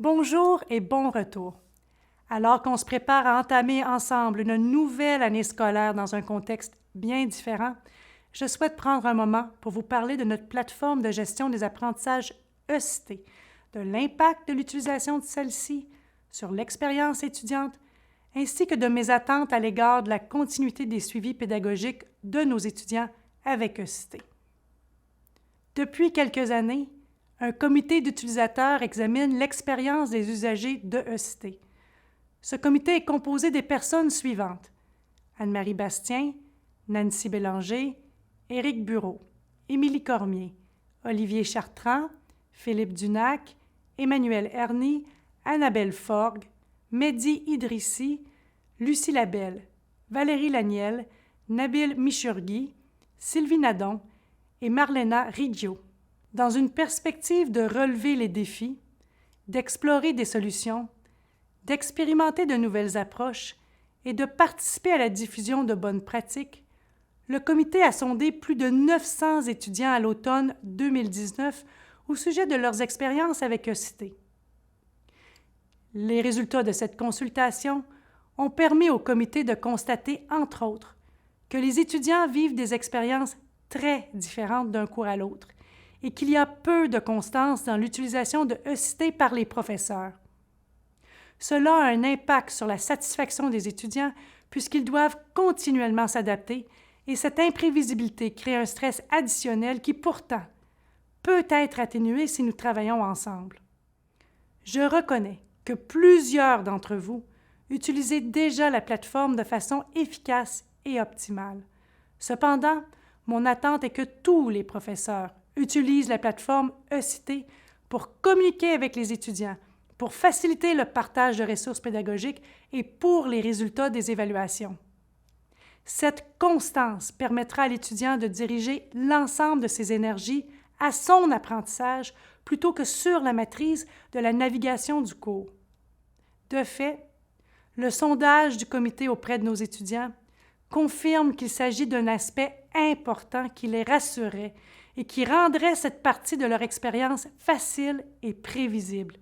Bonjour et bon retour. Alors qu'on se prépare à entamer ensemble une nouvelle année scolaire dans un contexte bien différent, je souhaite prendre un moment pour vous parler de notre plateforme de gestion des apprentissages ECT, de l'impact de l'utilisation de celle-ci sur l'expérience étudiante, ainsi que de mes attentes à l'égard de la continuité des suivis pédagogiques de nos étudiants avec ECT. Depuis quelques années, un comité d'utilisateurs examine l'expérience des usagers de ECT. Ce comité est composé des personnes suivantes: Anne-Marie Bastien, Nancy Bélanger, Éric Bureau, Émilie Cormier, Olivier Chartrand, Philippe Dunac, Emmanuel Erny, Annabelle Forgue, Mehdi Idrissi, Lucie Labelle, Valérie Laniel, Nabil Michurgui, Sylvie Nadon et Marlena Riggio. Dans une perspective de relever les défis, d'explorer des solutions, d'expérimenter de nouvelles approches et de participer à la diffusion de bonnes pratiques, le comité a sondé plus de 900 étudiants à l'automne 2019 au sujet de leurs expériences avec ECT. Les résultats de cette consultation ont permis au comité de constater, entre autres, que les étudiants vivent des expériences très différentes d'un cours à l'autre et qu'il y a peu de constance dans l'utilisation de ECT par les professeurs. Cela a un impact sur la satisfaction des étudiants puisqu'ils doivent continuellement s'adapter et cette imprévisibilité crée un stress additionnel qui pourtant peut être atténué si nous travaillons ensemble. Je reconnais que plusieurs d'entre vous utilisez déjà la plateforme de façon efficace et optimale. Cependant, mon attente est que tous les professeurs utilisent la plateforme ECT pour communiquer avec les étudiants, pour faciliter le partage de ressources pédagogiques et pour les résultats des évaluations. Cette constance permettra à l'étudiant de diriger l'ensemble de ses énergies à son apprentissage plutôt que sur la maîtrise de la navigation du cours. De fait, le sondage du comité auprès de nos étudiants confirme qu'il s'agit d'un aspect important qui les rassurait et qui rendrait cette partie de leur expérience facile et prévisible.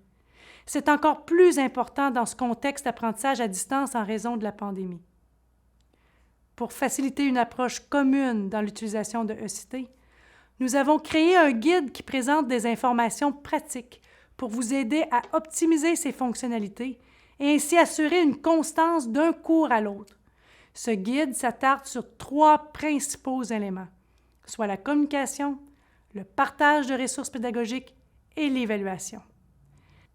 C'est encore plus important dans ce contexte d'apprentissage à distance en raison de la pandémie. Pour faciliter une approche commune dans l'utilisation de ECT, nous avons créé un guide qui présente des informations pratiques pour vous aider à optimiser ses fonctionnalités et ainsi assurer une constance d'un cours à l'autre. Ce guide s'attarde sur 3 principaux éléments, soit la communication, le partage de ressources pédagogiques et l'évaluation.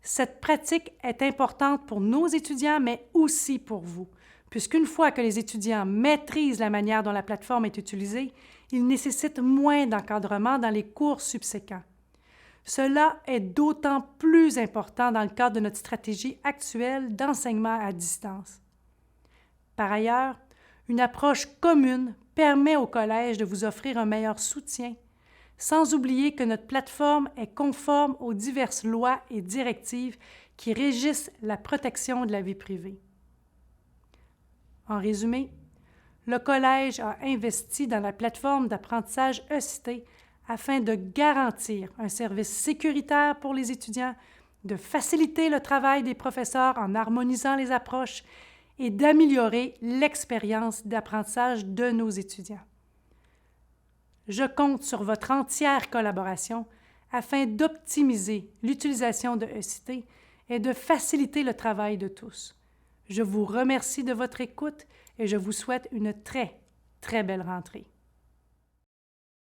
Cette pratique est importante pour nos étudiants, mais aussi pour vous, puisqu'une fois que les étudiants maîtrisent la manière dont la plateforme est utilisée, ils nécessitent moins d'encadrement dans les cours subséquents. Cela est d'autant plus important dans le cadre de notre stratégie actuelle d'enseignement à distance. Par ailleurs, une approche commune permet au collège de vous offrir un meilleur soutien, sans oublier que notre plateforme est conforme aux diverses lois et directives qui régissent la protection de la vie privée. En résumé, le collège a investi dans la plateforme d'apprentissage ECT afin de garantir un service sécuritaire pour les étudiants, de faciliter le travail des professeurs en harmonisant les approches et d'améliorer l'expérience d'apprentissage de nos étudiants. Je compte sur votre entière collaboration afin d'optimiser l'utilisation de ECT et de faciliter le travail de tous. Je vous remercie de votre écoute et je vous souhaite une très, très belle rentrée.